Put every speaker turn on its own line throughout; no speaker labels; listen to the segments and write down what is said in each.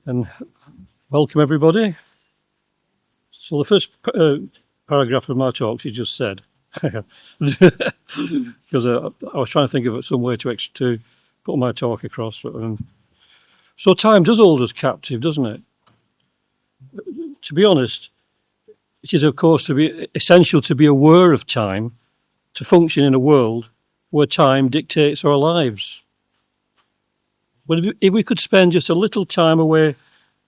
And welcome everybody. So the first paragraph of my talk she just said, because I was trying to think of some way to put my talk across. So time does hold us captive, doesn't it? To be honest, it is of course essential to be aware of time, to function in a world where time dictates our lives. But if we could spend just a little time away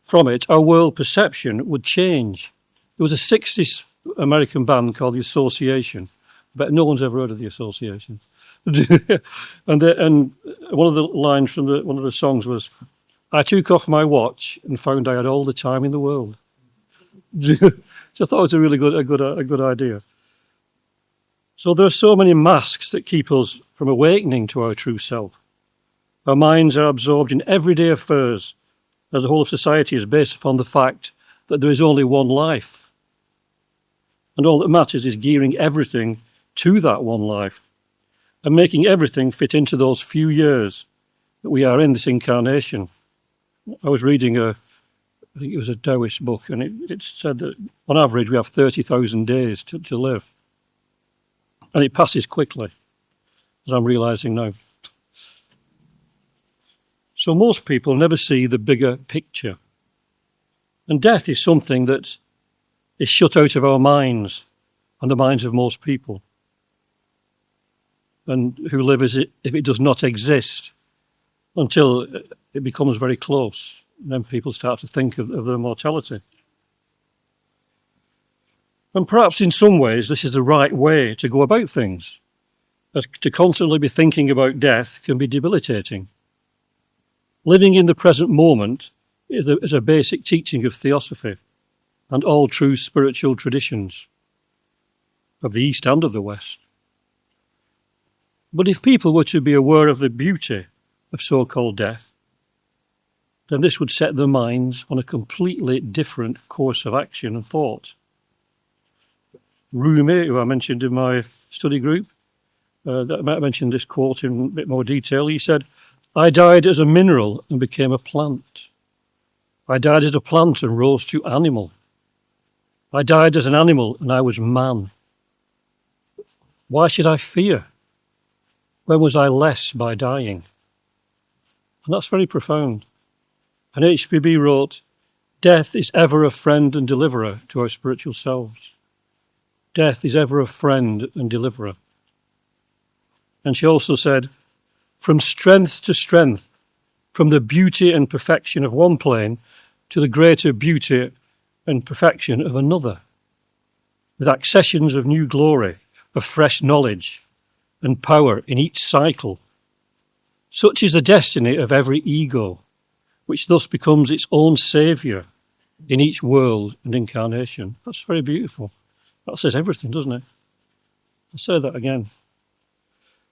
from it, our world perception would change. There was a 60s American band called The Association. I bet no one's ever heard of The Association. and one of the lines from one of the songs was, "I took off my watch and found I had all the time in the world." Which I thought was a really good idea. So there are so many masks that keep us from awakening to our true self. Our minds are absorbed in everyday affairs. The whole of society is based upon the fact that there is only one life. And all that matters is gearing everything to that one life and making everything fit into those few years that we are in this incarnation. I was reading I think it was a Taoist book, and it said that on average we have 30,000 days to live. And it passes quickly, as I'm realising now. So most people never see the bigger picture. And death is something that is shut out of our minds and the minds of most people, and who live as if it does not exist until it becomes very close. And then people start to think of their mortality. And perhaps in some ways this is the right way to go about things, as to constantly be thinking about death can be debilitating. Living in the present moment is a basic teaching of Theosophy and all true spiritual traditions of the East and of the West. But if people were to be aware of the beauty of so-called death, then this would set their minds on a completely different course of action and thought. Rumi, who I mentioned in my study group, I mentioned this quote in a bit more detail. He said, "I died as a mineral and became a plant. I died as a plant and rose to animal. I died as an animal and I was man. Why should I fear? When was I less by dying?" And that's very profound. And HPB wrote, "Death is ever a friend and deliverer to our spiritual selves. Death is ever a friend and deliverer." And she also said, "From strength to strength, from the beauty and perfection of one plane to the greater beauty and perfection of another, with accessions of new glory, of fresh knowledge and power in each cycle. Such is the destiny of every ego, which thus becomes its own saviour in each world and incarnation." That's very beautiful. That says everything, doesn't it? I'll say that again.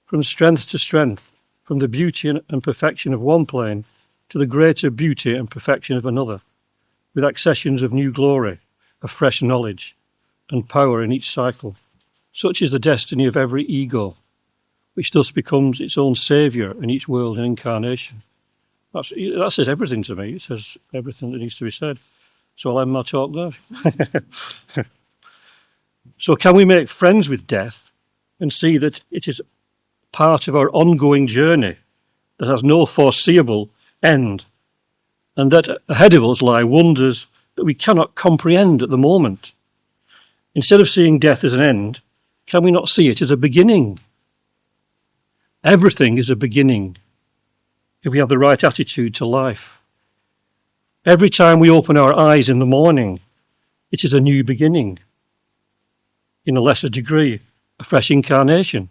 From strength to strength, from the beauty and perfection of one plane to the greater beauty and perfection of another, with accessions of new glory, of fresh knowledge and power in each cycle. Such is the destiny of every ego, which thus becomes its own saviour in each world and incarnation. That says everything to me. It says everything that needs to be said. So I'll end my talk there. So can we make friends with death and see that it is part of our ongoing journey that has no foreseeable end, and that ahead of us lie wonders that we cannot comprehend at the moment? Instead of seeing death as an end, can we not see it as a beginning? Everything is a beginning if we have the right attitude to life. Every time we open our eyes in the morning, it is a new beginning. In a lesser degree, a fresh incarnation.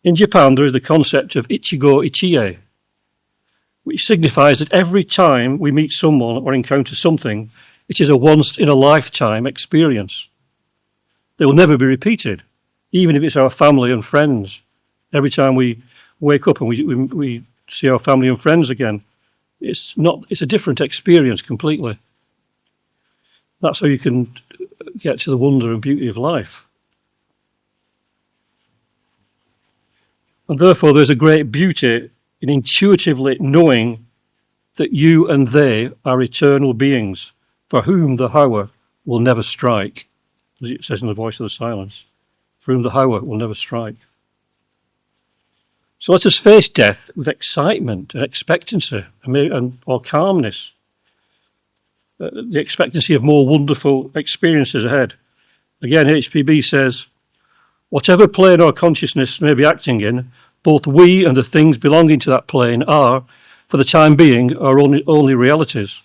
In Japan, there is the concept of Ichigo Ichie, which signifies that every time we meet someone or encounter something, it is a once-in-a-lifetime experience. They will never be repeated, even if it's our family and friends. Every time we wake up and we see our family and friends again, it's a different experience completely. That's how you can get to the wonder and beauty of life. And therefore there's a great beauty in intuitively knowing that you and they are eternal beings, for whom the hour will never strike, as it says in the voice of the silence, for whom the hour will never strike. So let us face death with excitement and expectancy or calmness, the expectancy of more wonderful experiences ahead. Again, HPB says, whatever plane our consciousness may be acting in, both we and the things belonging to that plane are, for the time being, our only realities.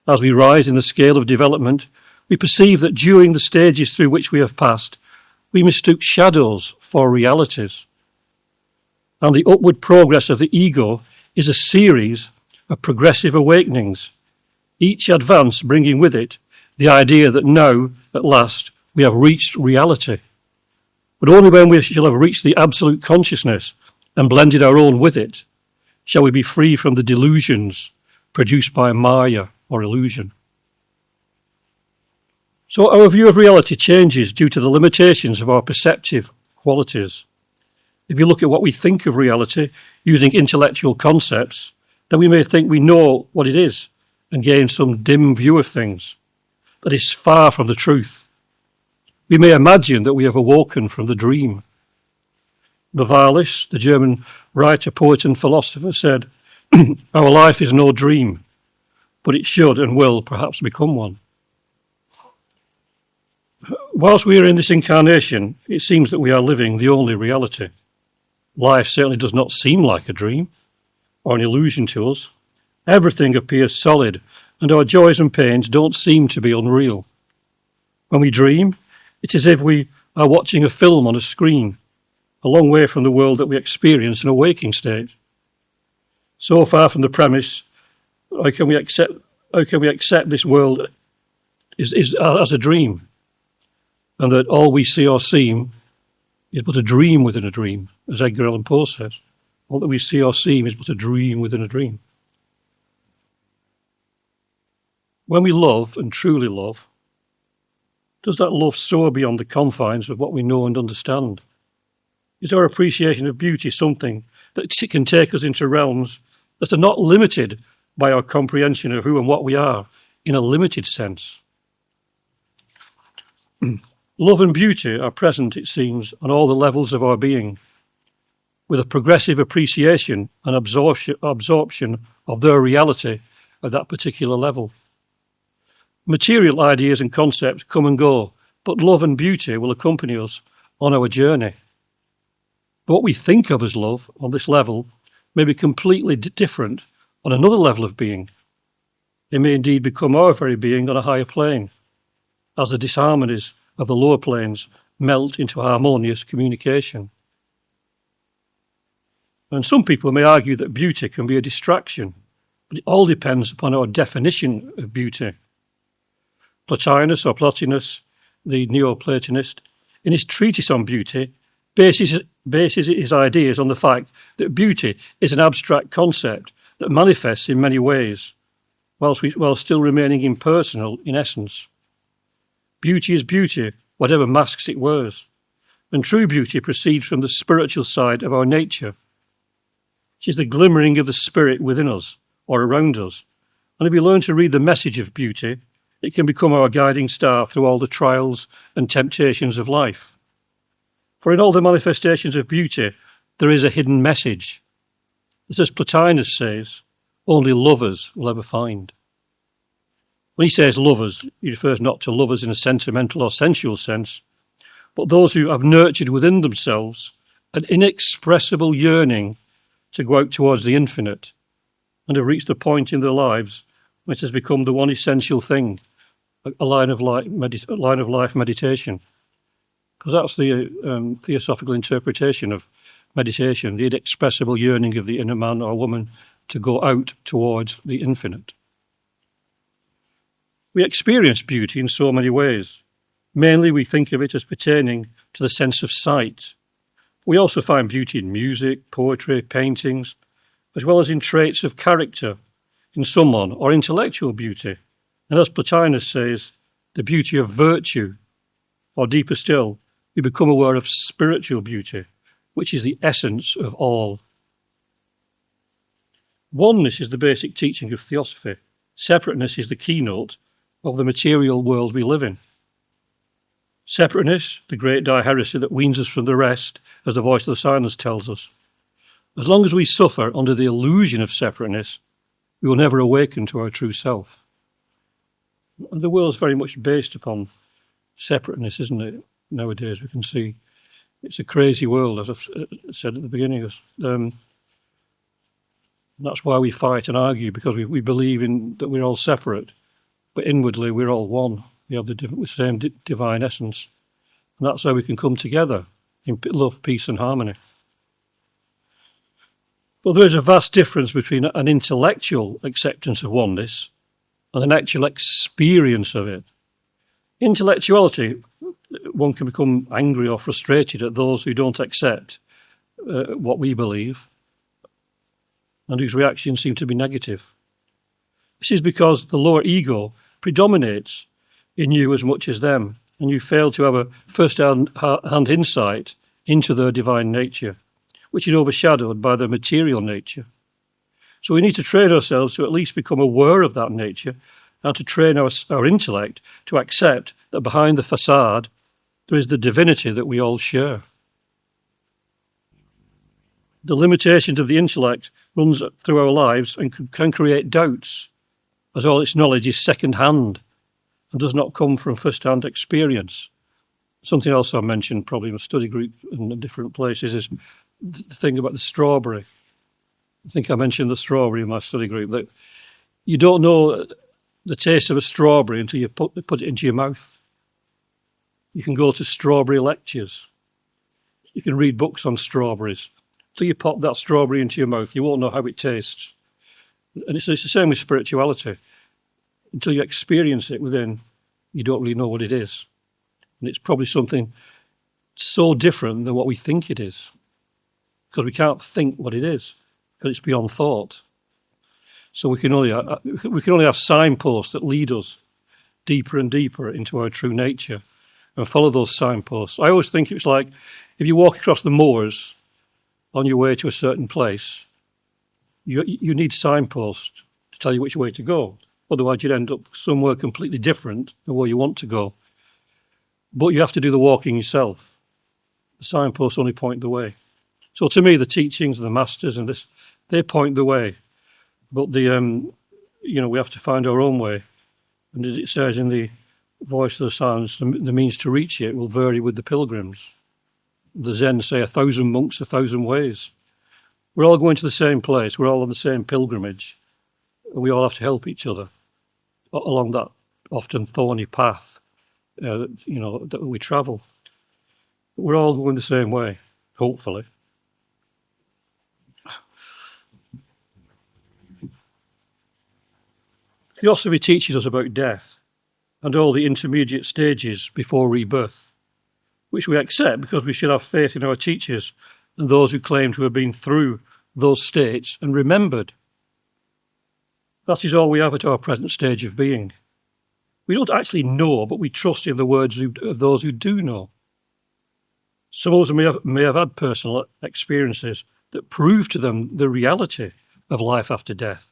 As we rise in the scale of development, we perceive that during the stages through which we have passed, we mistook shadows for realities. And the upward progress of the ego is a series of progressive awakenings, each advance bringing with it the idea that now, at last, we have reached reality. But only when we shall have reached the absolute consciousness and blended our own with it, shall we be free from the delusions produced by Maya or illusion. So our view of reality changes due to the limitations of our perceptive qualities. If you look at what we think of reality using intellectual concepts, then we may think we know what it is and gain some dim view of things that is far from the truth. We may imagine that we have awoken from the dream. Novalis, the German writer, poet and philosopher, said, our life is no dream, but it should and will perhaps become one. Whilst we are in this incarnation, it seems that we are living the only reality. Life certainly does not seem like a dream or an illusion to us. Everything appears solid, and our joys and pains don't seem to be unreal. When we dream, it's as if we are watching a film on a screen, a long way from the world that we experience in a waking state. So far from the premise, how can we accept this world as a dream, and that all we see or seem is but a dream within a dream, as Edgar Allan Poe says. All that we see or seem is but a dream within a dream. When we love and truly love, does that love soar beyond the confines of what we know and understand? Is our appreciation of beauty something that can take us into realms that are not limited by our comprehension of who and what we are in a limited sense? Love and beauty are present, it seems, on all the levels of our being, with a progressive appreciation and absorption of their reality at that particular level. Material ideas and concepts come and go, but love and beauty will accompany us on our journey. But what we think of as love on this level may be completely different on another level of being. It may indeed become our very being on a higher plane, as the disharmonies of the lower planes melt into harmonious communication. And some people may argue that beauty can be a distraction, but it all depends upon our definition of beauty. Plotinus, the Neoplatonist, in his treatise on beauty, bases his ideas on the fact that beauty is an abstract concept that manifests in many ways, while still remaining impersonal in essence. Beauty is beauty, whatever masks it wears, and true beauty proceeds from the spiritual side of our nature. It is the glimmering of the spirit within us or around us, and if we learn to read the message of beauty, it can become our guiding star through all the trials and temptations of life. For in all the manifestations of beauty, there is a hidden message that, as Plotinus says, only lovers will ever find. When he says lovers, he refers not to lovers in a sentimental or sensual sense, but those who have nurtured within themselves an inexpressible yearning to go out towards the infinite and have reached a point in their lives when it has become the one essential thing, a line of life meditation. Because that's the theosophical interpretation of meditation, the inexpressible yearning of the inner man or woman to go out towards the infinite. We experience beauty in so many ways. Mainly we think of it as pertaining to the sense of sight. We also find beauty in music, poetry, paintings, as well as in traits of character in someone or intellectual beauty. And as Plotinus says, the beauty of virtue, or deeper still, we become aware of spiritual beauty, which is the essence of all. Oneness is the basic teaching of Theosophy. Separateness is the keynote of the material world we live in. Separateness, the great heresy that weans us from the rest, as the voice of the silence tells us. As long as we suffer under the illusion of separateness, we will never awaken to our true self. And the world is very much based upon separateness, isn't it? Nowadays we can see it's a crazy world, as I've said at the beginning. That's why we fight and argue, because we believe in that we're all separate, but inwardly we're all one. We have the same divine essence. And that's how we can come together in love, peace and harmony. But there is a vast difference between an intellectual acceptance of oneness and an actual experience of it. Intellectuality, one can become angry or frustrated at those who don't accept what we believe and whose reactions seem to be negative. This is because the lower ego predominates in you as much as them, and you fail to have a first-hand insight into their divine nature, which is overshadowed by their material nature. So we need to train ourselves to at least become aware of that nature and to train our intellect to accept that behind the facade there is the divinity that we all share. The limitations of the intellect runs through our lives and can create doubts, as all its knowledge is second-hand and does not come from first-hand experience. Something else I mentioned probably in a study group in different places is the thing about the strawberry. I think I mentioned the strawberry in my study group, that you don't know the taste of a strawberry until you put it into your mouth. You can go to strawberry lectures. You can read books on strawberries. Until you pop that strawberry into your mouth, you won't know how it tastes. And it's the same with spirituality. Until you experience it within, you don't really know what it is. And it's probably something so different than what we think it is. Because we can't think what it is, because it's beyond thought. So we can only have signposts that lead us deeper and deeper into our true nature and follow those signposts. I always think it's like if you walk across the moors on your way to a certain place, you need signposts to tell you which way to go. Otherwise you'd end up somewhere completely different than where you want to go. But you have to do the walking yourself. The signposts only point the way. So to me, the teachings of the masters and this, they point the way. But we have to find our own way. And as it says in the voice of the silence, the means to reach it will vary with the pilgrims. The Zen say 1,000 monks, 1,000 ways. We're all going to the same place. We're all on the same pilgrimage. And we all have to help each other along that often thorny path, that we travel. We're all going the same way, hopefully. Theosophy teaches us about death and all the intermediate stages before rebirth, which we accept because we should have faith in our teachers and those who claim to have been through those states and remembered. That is all we have at our present stage of being. We don't actually know, but we trust in the words of those who do know. Some of us may have had personal experiences that prove to them the reality of life after death.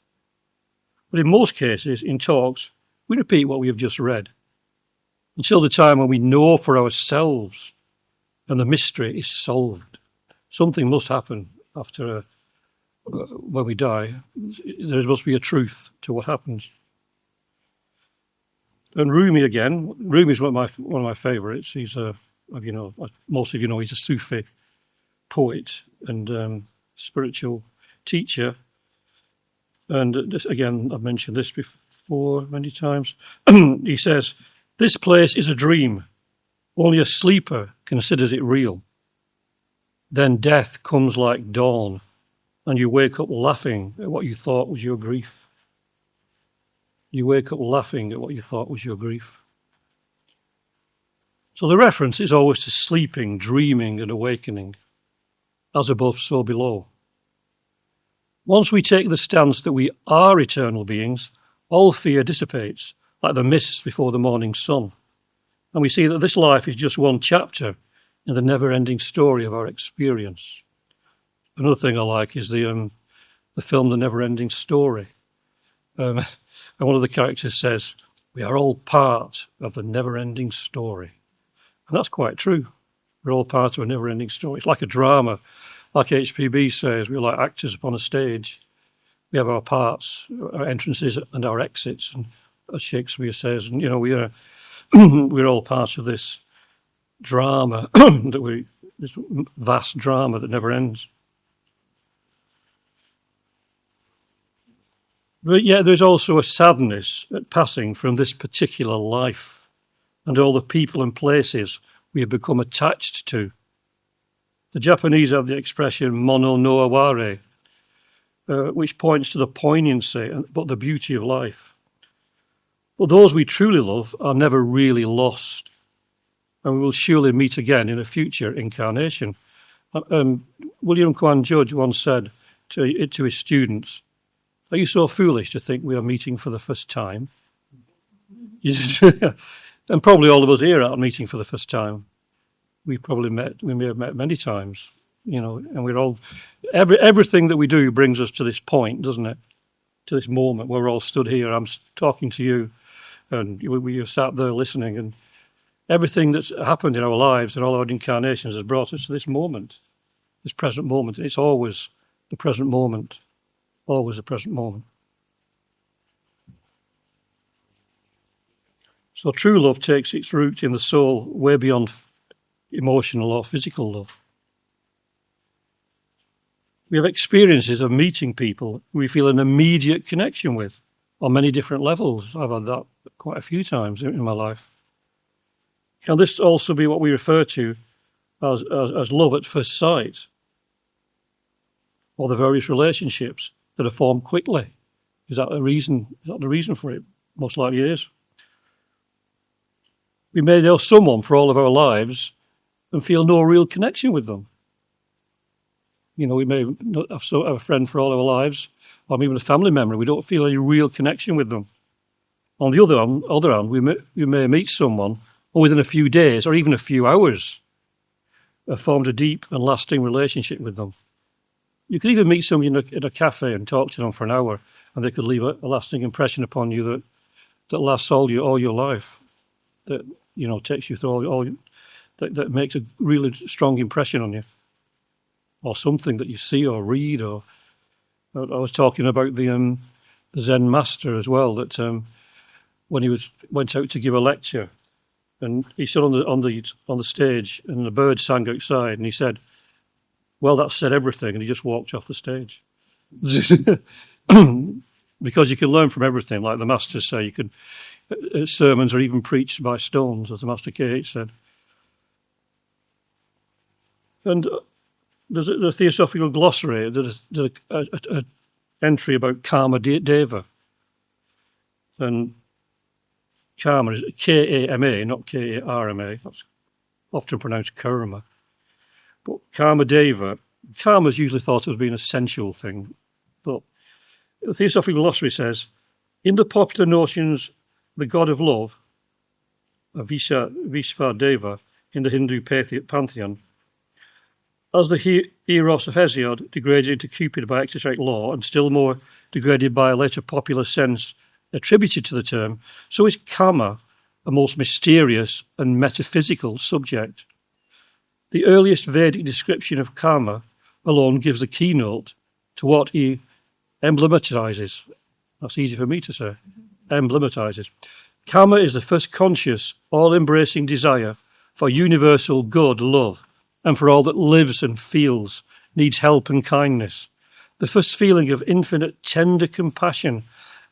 But in most cases, in talks, we repeat what we have just read until the time when we know for ourselves and the mystery is solved. Something must happen after when we die. There must be a truth to what happens. And Rumi again. Rumi is one of my favourites. He's most of you know, he's a Sufi poet and spiritual teacher. And this, again, I've mentioned this before many times. He says, "This place is a dream. Only a sleeper considers it real. Then death comes like dawn, and you wake up laughing at what you thought was your grief." You wake up laughing at what you thought was your grief. So the reference is always to sleeping, dreaming, and awakening. As above, so below. Once we take the stance that we are eternal beings, all fear dissipates, like the mists before the morning sun. And we see that this life is just one chapter in the never-ending story of our experience. Another thing I like is the the film The Never-Ending Story. And one of the characters says, "We are all part of the never-ending story." And that's quite true. We're all part of a never-ending story. It's like a drama. Like HPB says, we're like actors upon a stage. We have our parts, our entrances and our exits. And as Shakespeare says, and we are we're all part of this drama this vast drama that never ends. But yet there's also a sadness at passing from this particular life and all the people and places we have become attached to. The Japanese have the expression mono no aware, which points to the poignancy but the beauty of life. But those we truly love are never really lost, and we will surely meet again in a future incarnation. William Kwan Judge once said to his students, "Are you so foolish to think we are meeting for the first time?" And probably all of us here are meeting for the first time. We may have met many times, and we're all, everything that we do brings us to this point, doesn't it? To this moment where we're all stood here. I'm talking to you, and we sat there listening, and everything that's happened in our lives and all our incarnations has brought us to this moment, this present moment. It's always the present moment, always the present moment. So true love takes its root in the soul way beyond emotional or physical love. We have experiences of meeting people we feel an immediate connection with on many different levels. I've had that quite a few times in my life. Can this also be what we refer to as love at first sight? Or the various relationships that are formed quickly? Is that the reason? Is that the reason for it? Most likely it is. We may know someone for all of our lives and feel no real connection with them. We may have a friend for all our lives, or even a family member. We don't feel any real connection with them. On the other hand, we may meet someone, and within a few days or even a few hours, have formed a deep and lasting relationship with them. You could even meet somebody in a cafe and talk to them for an hour, and they could leave a lasting impression upon you that lasts all your life. That takes you through that makes a really strong impression on you, or something that you see or read. Or I was talking about the Zen master as well. That when he went out to give a lecture, and he stood on the stage, and the birds sang outside, and he said, "Well, that said everything," and he just walked off the stage. Because you can learn from everything, like the masters say. Sermons are even preached by stones, as the Master K.H. said. And there's the Theosophical Glossary. There's an entry about Kama Deva. And Karma is K-A-M-A, not K-A-R-M-A. That's often pronounced karma. But Karma Deva, karma is usually thought of as being a sensual thing. But the Theosophical Glossary says, in the popular notions, the god of love, Vishvadeva, in the Hindu pantheon, as the Eros of Hesiod degraded into Cupid by exoteric law, and still more degraded by a later popular sense attributed to the term, so is Kama a most mysterious and metaphysical subject. The earliest Vedic description of Kama alone gives the keynote to what he emblematizes. That's easy for me to say. Emblematizes. Kama is the first conscious, all-embracing desire for universal good love, and for all that lives and feels, needs help and kindness. The first feeling of infinite tender compassion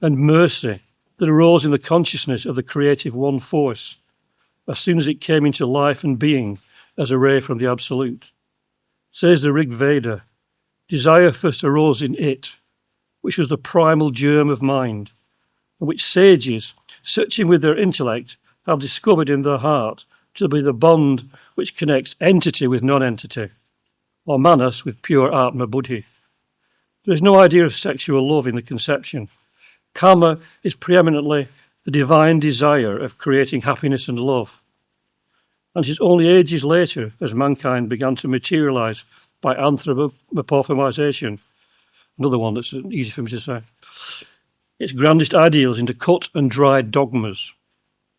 and mercy that arose in the consciousness of the creative one force, as soon as it came into life and being as a ray from the Absolute. Says the Rig Veda, desire first arose in it, which was the primal germ of mind, and which sages, searching with their intellect, have discovered in their heart to be the bond which connects entity with non-entity, or manas with pure Atma Buddhi. There is no idea of sexual love in the conception. Kama is preeminently the divine desire of creating happiness and love. And it is only ages later, as mankind began to materialize by anthropomorphization Another one that's easy for me to say. Its grandest ideals into cut and dried dogmas,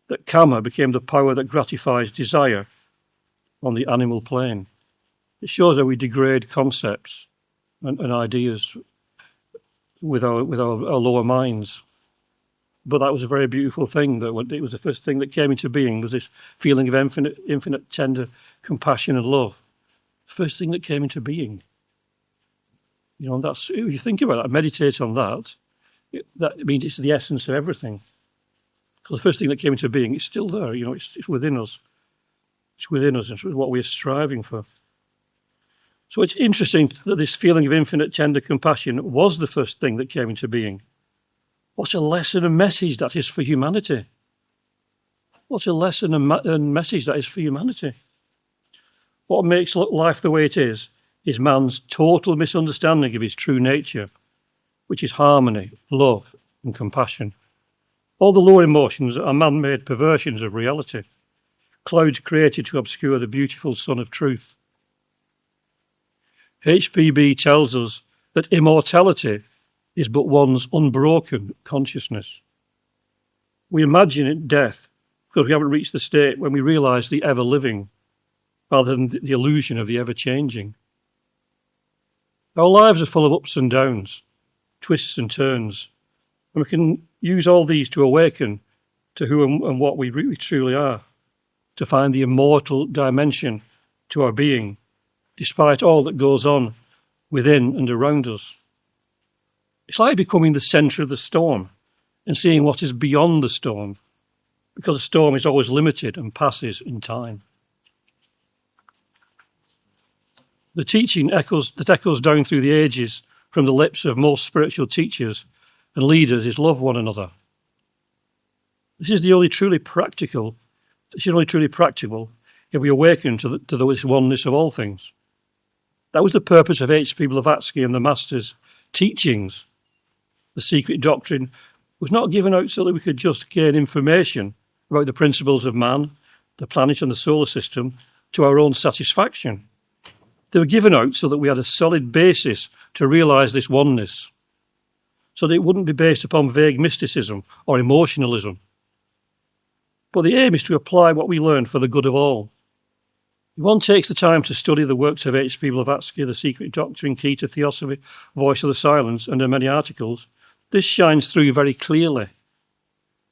that karma became the power that gratifies desire on the animal plane. It shows how we degrade concepts and ideas with our lower minds. But that was a very beautiful thing. That it was the first thing that came into being, was this feeling of infinite tender compassion and love. The first thing that came into being. You know, and that's, if you think about that, meditate on that, that means it's the essence of everything. Because the first thing that came into being, it's still there. You know, it's within us. It's within us. It's what we're striving for. So it's interesting that this feeling of infinite tender compassion was the first thing that came into being. What a lesson and message that is for humanity. What a lesson and message that is for humanity. What makes life the way it is man's total misunderstanding of his true nature, which is harmony, love, and compassion. All the lower emotions are man-made perversions of reality, clouds created to obscure the beautiful sun of truth. HPB tells us that immortality is but one's unbroken consciousness. We imagine it death because we haven't reached the state when we realise the ever-living rather than the illusion of the ever-changing. Our lives are full of ups and downs, twists and turns, and we can use all these to awaken to who and what we really truly are, to find the immortal dimension to our being, despite all that goes on within and around us. It's like becoming the centre of the storm and seeing what is beyond the storm, because a storm is always limited and passes in time. The teaching that echoes down through the ages from the lips of most spiritual teachers and leaders is love one another. This is only truly practical if we awaken to this oneness of all things. That was the purpose of H.P. Blavatsky and the Masters' teachings. The secret doctrine was not given out so that we could just gain information about the principles of man, the planet and the solar system to our own satisfaction. They were given out so that we had a solid basis to realise this oneness, so that it wouldn't be based upon vague mysticism or emotionalism. But the aim is to apply what we learn for the good of all. If one takes the time to study the works of H.P. Blavatsky, The Secret Doctrine, Key to Theosophy, Voice of the Silence, and her many articles, this shines through very clearly,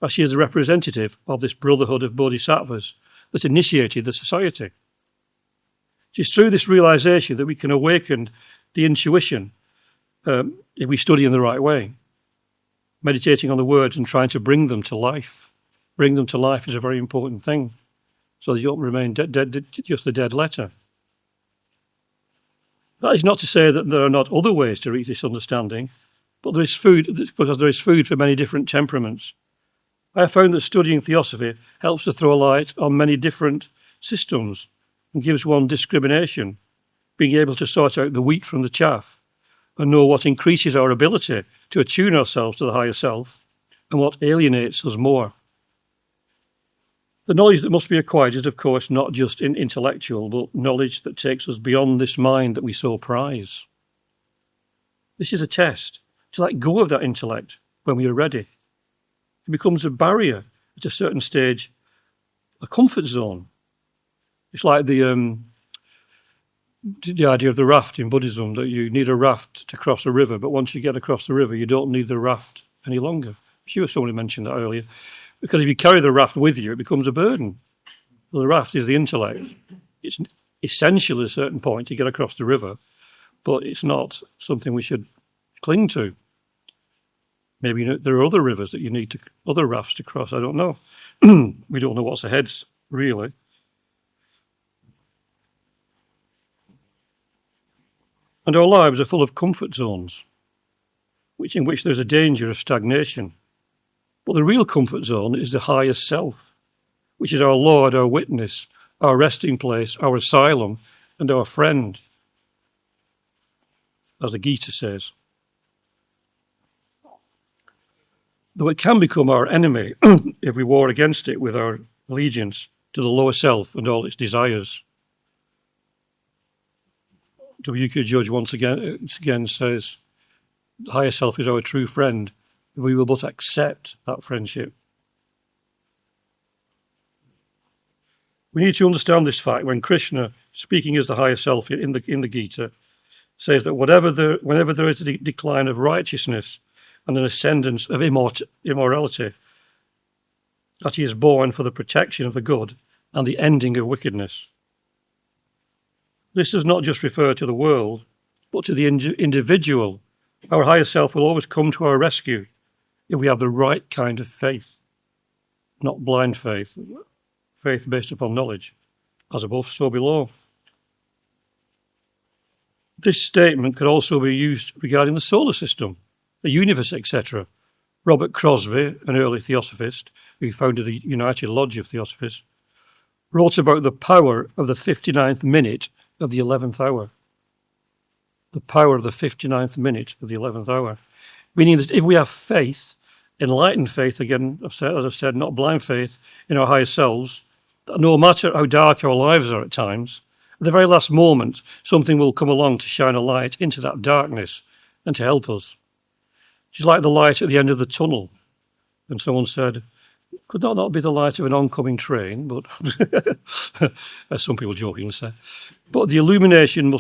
as she is a representative of this brotherhood of bodhisattvas that initiated the society. It is through this realisation that we can awaken the intuition if we study in the right way, meditating on the words and trying to bring them to life. Bring them to life is a very important thing, so that you don't remain just a dead letter. That is not to say that there are not other ways to reach this understanding, but there is food, because there is food for many different temperaments. I have found that studying theosophy helps to throw a light on many different systems and gives one discrimination, being able to sort out the wheat from the chaff and know what increases our ability to attune ourselves to the higher self and what alienates us more. The knowledge that must be acquired is, of course, not just intellectual, but knowledge that takes us beyond this mind that we so prize. This is a test to let go of that intellect when we are ready. It becomes a barrier at a certain stage, a comfort zone. It's like the idea of the raft in Buddhism, that you need a raft to cross a river, but once you get across the river, you don't need the raft any longer. I'm sure somebody mentioned that earlier. Because if you carry the raft with you, it becomes a burden. Well, the raft is the intellect. It's essential at a certain point to get across the river, but it's not something we should cling to. Maybe there are other rivers that you need other rafts to cross. I don't know. We don't know what's ahead, really. And our lives are full of comfort zones, in which there's a danger of stagnation. But the real comfort zone is the higher self, which is our Lord, our witness, our resting place, our asylum, and our friend, as the Gita says. Though it can become our enemy if we war against it with our allegiance to the lower self and all its desires. W.K. Judge once again says, The higher self is our true friend if we will but accept that friendship. We need to understand this fact when Krishna, speaking as the higher self in the Gita, says that whenever there is a decline of righteousness and an ascendance of immorality, that he is born for the protection of the good and the ending of wickedness. This does not just refer to the world, but to the individual. Our higher self will always come to our rescue if we have the right kind of faith, not blind faith, faith based upon knowledge, as above, so below. This statement could also be used regarding the solar system, the universe, etc. Robert Crosby, an early theosophist who founded the United Lodge of Theosophists, wrote about the power of the 59th minute of the 11th hour. The power of the 59th minute of the 11th hour. Meaning that if we have faith, enlightened faith, again, as I've said, not blind faith, in our higher selves, that no matter how dark our lives are at times, at the very last moment, something will come along to shine a light into that darkness and to help us. It's like the light at the end of the tunnel. And someone said, could that not be the light of an oncoming train? But as some people jokingly say. But the illumination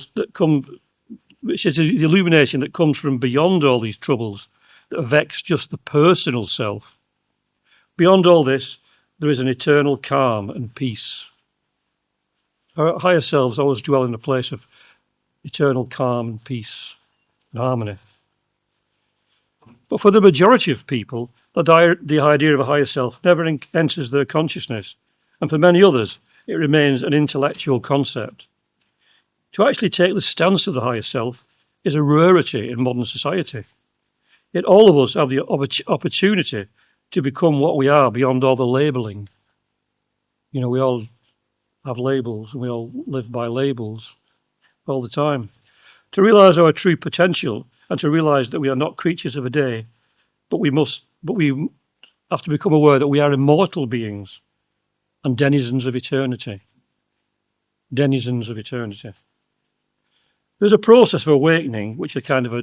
which is the illumination that comes from beyond all these troubles that vex just the personal self. Beyond all this, there is an eternal calm and peace. Our higher selves always dwell in a place of eternal calm and peace and harmony. But for the majority of people, the idea of a higher self never enters their consciousness, and for many others, it remains an intellectual concept. To actually take the stance of the higher self is a rarity in modern society. Yet all of us have the opportunity to become what we are beyond all the labelling. You know, we all have labels and we all live by labels all the time. To realise our true potential and to realise that we are not creatures of a day, but we have to become aware that we are immortal beings and denizens of eternity. Denizens of eternity. There's a process of awakening which is kind of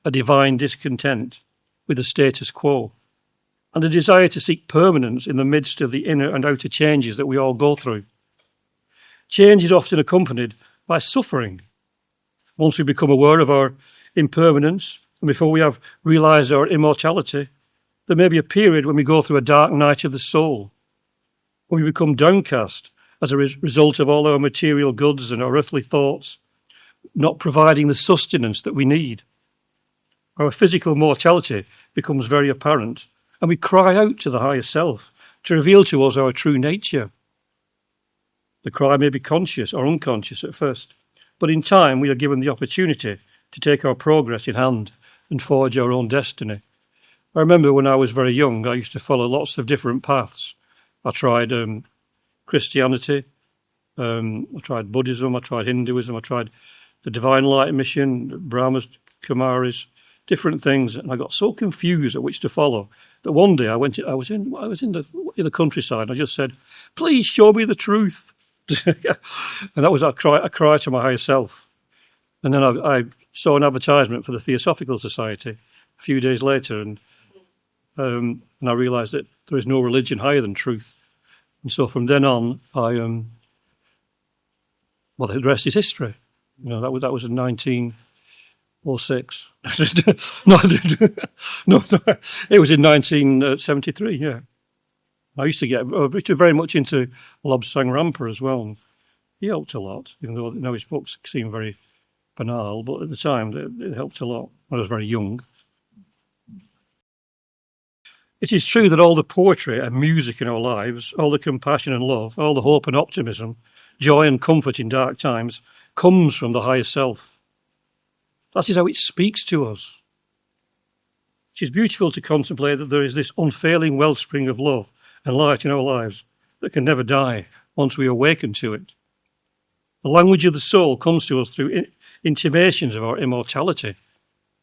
a divine discontent with the status quo and a desire to seek permanence in the midst of the inner and outer changes that we all go through. Change is often accompanied by suffering. Once we become aware of our impermanence and before we have realised our immortality, there may be a period when we go through a dark night of the soul, when we become downcast as a result of all our material goods and our earthly thoughts not providing the sustenance that we need. Our physical mortality becomes very apparent, and we cry out to the higher self to reveal to us our true nature. The cry may be conscious or unconscious at first, but in time we are given the opportunity to take our progress in hand and forge our own destiny. I remember when I was very young, I used to follow lots of different paths. I tried Christianity, I tried Buddhism, I tried Hinduism, I tried the Divine Light Mission, Brahmas, Kumaris, different things, and I got so confused at which to follow that one day I was in the countryside. And I just said, "Please show me the truth," and that was a cry to my higher self. And then I saw an advertisement for the Theosophical Society a few days later, and I realised that there is no religion higher than truth. And so from then on, the rest is history. You know, that was in 1906. no, it was in 1973. Yeah, I used to get very much into Lobsang Rampa as well. And he helped a lot, even though now his books seem very banal. But at the time, it helped a lot. I was very young. It is true that all the poetry and music in our lives, all the compassion and love, all the hope and optimism, joy and comfort in dark times comes from the higher self. That is how it speaks to us. It is beautiful to contemplate that there is this unfailing wellspring of love and light in our lives that can never die once we awaken to it. The language of the soul comes to us through intimations of our immortality,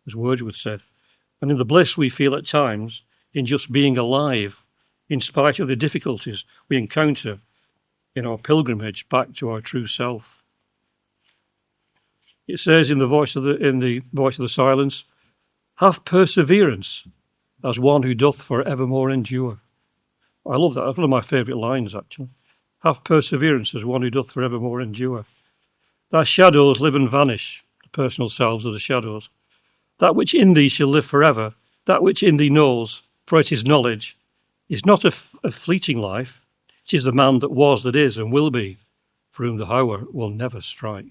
as Wordsworth said, and in the bliss we feel at times in just being alive, in spite of the difficulties we encounter in our pilgrimage back to our true self. It says in the voice of the silence, Have perseverance as one who doth for evermore endure. I love that. That's one of my favourite lines, actually. Have perseverance as one who doth for evermore endure. Thy shadows live and vanish, the personal selves of the shadows. That which in thee shall live forever, that which in thee knows, for it is knowledge, is not a fleeting life. It is the man that was, that is, and will be, for whom the hour will never strike.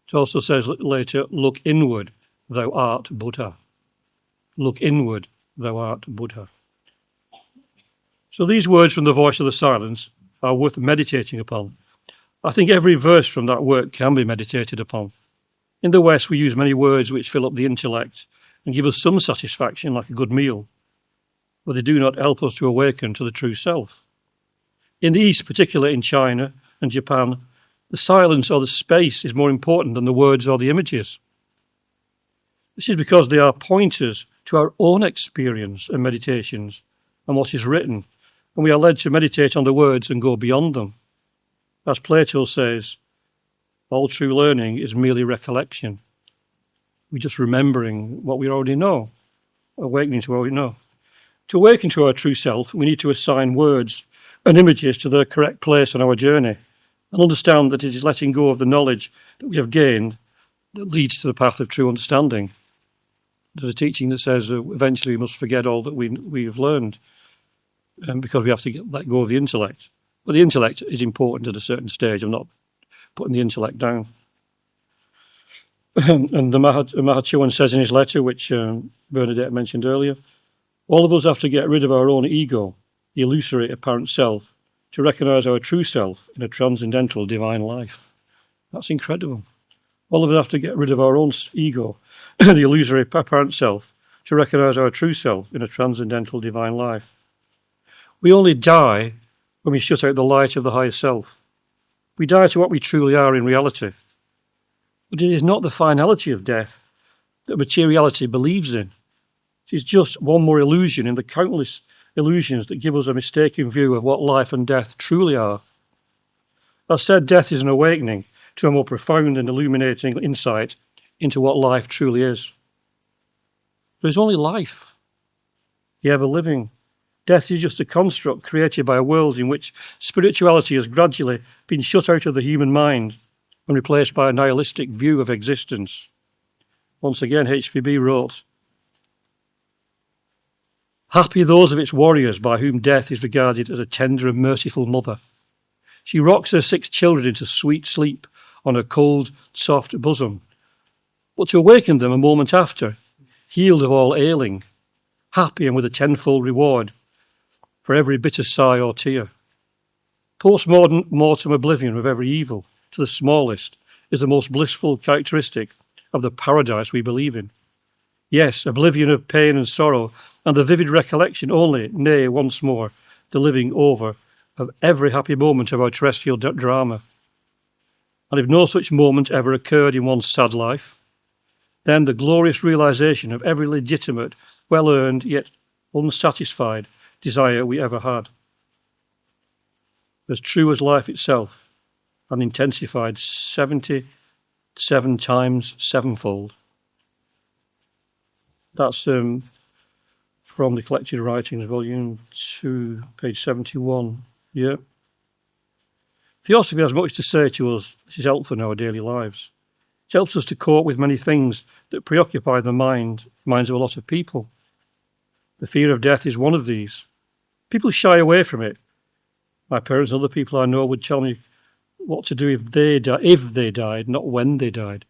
It also says later, look inward, thou art Buddha. Look inward, thou art Buddha. So these words from the voice of the silence are worth meditating upon. I think every verse from that work can be meditated upon. In the West, we use many words which fill up the intellect and give us some satisfaction, like a good meal, but they do not help us to awaken to the true self. In the East, particularly in China and Japan, the silence or the space is more important than the words or the images. This is because they are pointers to our own experience and meditations and what is written, and we are led to meditate on the words and go beyond them. As Plato says, all true learning is merely recollection. We're just remembering what we already know, awakening to what we know. To awaken to our true self, we need to assign words and images to their correct place on our journey and understand that it is letting go of the knowledge that we have gained that leads to the path of true understanding. There's a teaching that says eventually we must forget all that we have learned because we have to let go of the intellect. But the intellect is important at a certain stage. I'm not putting the intellect down. And the Maha Chohan says in his letter, which Bernadette mentioned earlier, all of us have to get rid of our own ego, the illusory apparent self, to recognise our true self in a transcendental divine life. That's incredible. All of us have to get rid of our own ego, the illusory apparent self, to recognise our true self in a transcendental divine life. We only die when we shut out the light of the higher self. We die to what we truly are in reality. But it is not the finality of death that materiality believes in. It is just one more illusion in the countless illusions that give us a mistaken view of what life and death truly are. As said, death is an awakening to a more profound and illuminating insight into what life truly is. There is only life, the ever-living. Death is just a construct created by a world in which spirituality has gradually been shut out of the human mind and replaced by a nihilistic view of existence. Once again, HPB wrote, "Happy those of its warriors by whom death is regarded as a tender and merciful mother. She rocks her 6 children into sweet sleep on her cold, soft bosom, but to awaken them a moment after, healed of all ailing, happy and with a tenfold reward for every bitter sigh or tear. Post-mortem oblivion of every evil, to the smallest, is the most blissful characteristic of the paradise we believe in. Yes, oblivion of pain and sorrow, and the vivid recollection only, nay, once more, the living over of every happy moment of our terrestrial drama. And if no such moment ever occurred in one's sad life, then the glorious realisation of every legitimate, well-earned, yet unsatisfied desire we ever had. As true as life itself, and intensified 77 times sevenfold." That's from the Collected Writings, Volume 2, page 71. Yeah. Theosophy has much to say to us. This is helpful in our daily lives. It helps us to cope with many things that preoccupy the minds of a lot of people. The fear of death is one of these. People shy away from it. My parents and other people I know would tell me what to do if they died, not when they died.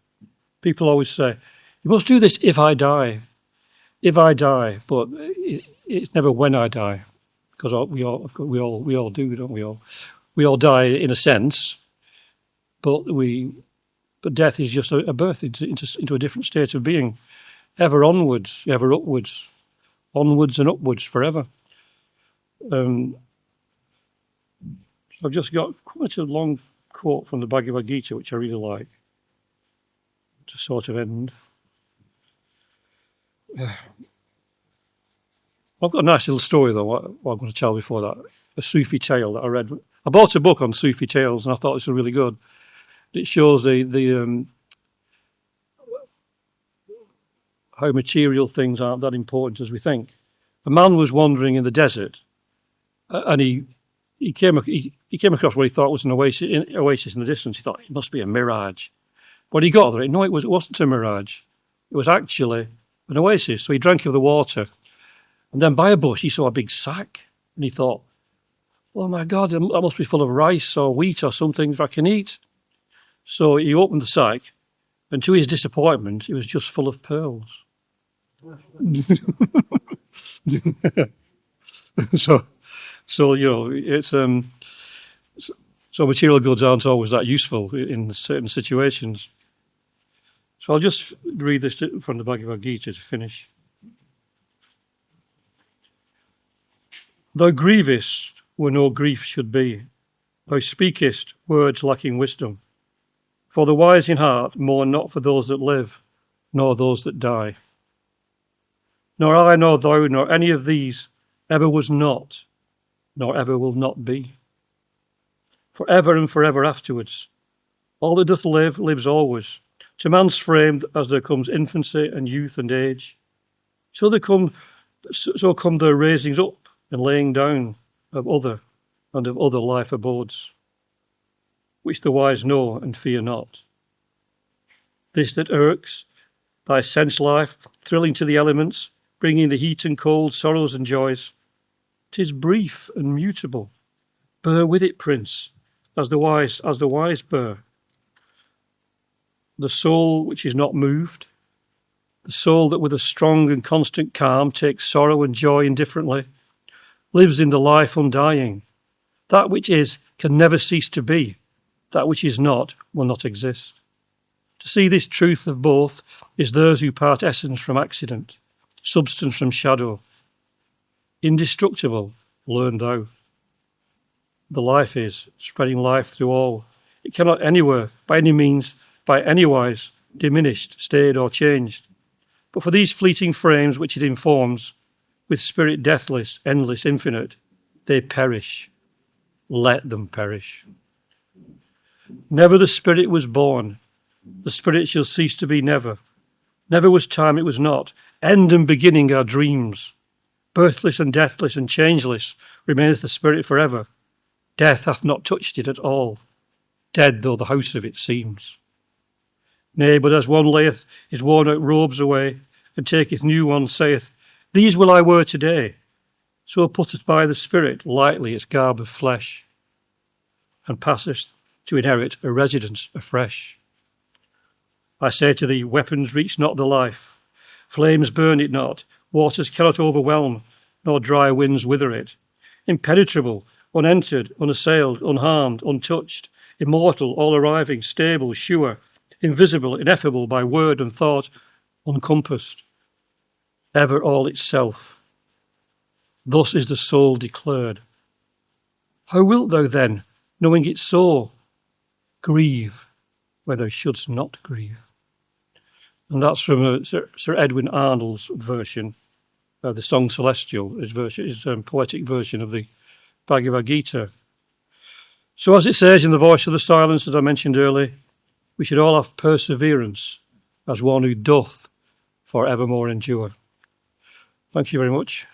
People always say, "You must do this if I die. If I die," but it's never when I die, because we all do, don't we all? We all die in a sense, but death is just a birth into a different state of being, ever onwards, ever upwards, onwards and upwards forever. I've just got quite a long quote from the Bhagavad Gita, which I really like, to sort of end. I've got a nice little story, though, what I'm going to tell before that. A Sufi tale that I read. I bought a book on Sufi tales, and I thought this was really good. It shows the how material things aren't that important as we think. A man was wandering in the desert, and he came across what he thought was an oasis in the distance. He thought it must be a mirage. When he got there, no, it wasn't a mirage. It was actually an oasis. So he drank of the water, and then by a bush he saw a big sack, and he thought, "Oh my God, that must be full of rice or wheat or something that I can eat." So he opened the sack, and to his disappointment, it was just full of pearls. So you know, it's so material goods aren't always that useful in certain situations. So I'll just read this from the Bhagavad Gita to finish. Thou grievest where no grief should be. Thou speakest words lacking wisdom. For the wise in heart mourn not for those that live, nor those that die. Nor I, nor thou, nor any of these ever was not, nor ever will not be. For ever and forever afterwards, all that doth live lives always. To man's frame as there comes infancy and youth and age, so come the raisings up and laying down of other life abodes, which the wise know and fear not. This that irks thy sense life, thrilling to the elements, bringing the heat and cold, sorrows and joys, 'tis brief and mutable. Bear with it, Prince, as the wise bear. The soul which is not moved, the soul that with a strong and constant calm takes sorrow and joy indifferently, lives in the life undying. That which is can never cease to be. That which is not will not exist. To see this truth of both is theirs who part essence from accident, substance from shadow. Indestructible, learn thou. The life is, spreading life through all. It cannot anywhere, by any means, by any wise, diminished, stayed, or changed. But for these fleeting frames which it informs, with spirit deathless, endless, infinite, they perish. Let them perish. Never the spirit was born. The spirit shall cease to be never. Never was time, it was not. End and beginning are dreams. Birthless and deathless and changeless remaineth the spirit forever. Death hath not touched it at all, dead though the house of it seems. Nay, but as one layeth his worn-out robes away, and taketh new ones, saith, These will I wear today, so putteth by the Spirit lightly its garb of flesh, and passeth to inherit a residence afresh. I say to thee, weapons reach not the life, flames burn it not, waters cannot overwhelm, nor dry winds wither it. Impenetrable, unentered, unassailed, unharmed, untouched, immortal, all arriving, stable, sure, invisible, ineffable by word and thought, uncompassed, ever all itself. Thus is the soul declared. How wilt thou then, knowing it so, grieve where thou shouldst not grieve? And that's from Sir Edwin Arnold's version, the Song Celestial, his poetic version of the Bhagavad Gita. So as it says in the voice of the silence, as I mentioned earlier, we should all have perseverance as one who doth for evermore endure. Thank you very much.